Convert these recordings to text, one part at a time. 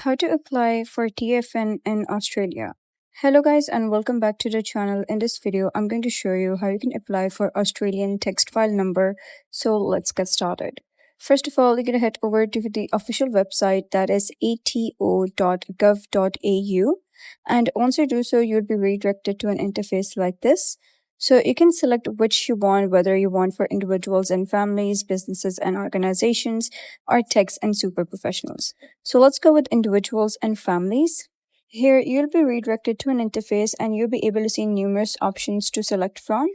How to apply for TFN in Australia. Hello guys and welcome back to the channel. In this video, I'm going to show you how you can apply for Australian Tax File Number. So let's get started. First of all, you're going to head over to the official website, that is ato.gov.au. And once you do so, you'll be redirected to an interface like this. So you can select which you want, whether you want for individuals and families, businesses and organizations, or tax and super professionals. So let's go with individuals and families. Here, you'll be redirected to an interface and you'll be able to see numerous options to select from.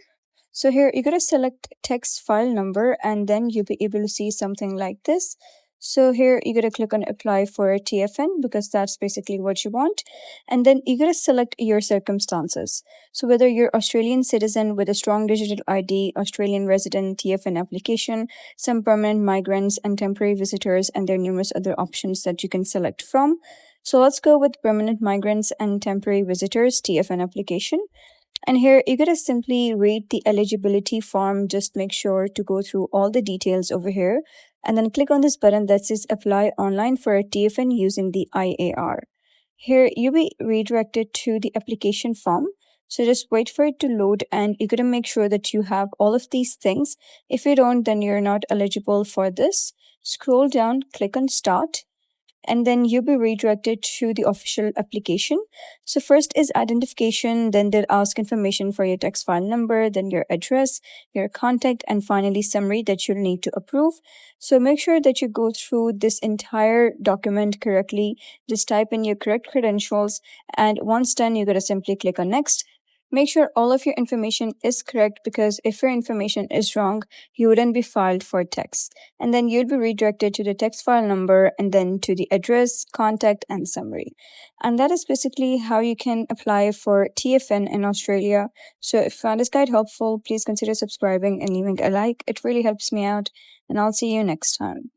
So here, you're going to select tax file number and then you'll be able to see something like this. So here, you're going to click on apply for a TFN because that's basically what you want. And then you're going to select your circumstances. So whether you're Australian citizen with a strong digital ID, Australian resident, TFN application, some permanent migrants and temporary visitors, and there are numerous other options that you can select from. So let's go with permanent migrants and temporary visitors TFN application. And here you're going to simply read the eligibility form. Just make sure to go through all the details over here and then click on this button that says apply online for a TFN using the IAR. Here you'll be redirected to the application form. So just wait for it to load and you're going to make sure that you have all of these things. If you don't, then you're not eligible for this. Scroll down, click on start, and then you'll be redirected to the official application. So first is identification, then they'll ask information for your tax file number, then your address, your contact, and finally summary that you'll need to approve. So make sure that you go through this entire document correctly. Just type in your correct credentials, and once done, you're going to simply click on next. Make sure all of your information is correct because if your information is wrong, you wouldn't be filed for tax. And then you'll be redirected to the tax file number and then to the address, contact, and summary. And that is basically how you can apply for TFN in Australia. So if you found this guide helpful, please consider subscribing and leaving a like. It really helps me out. And I'll see you next time.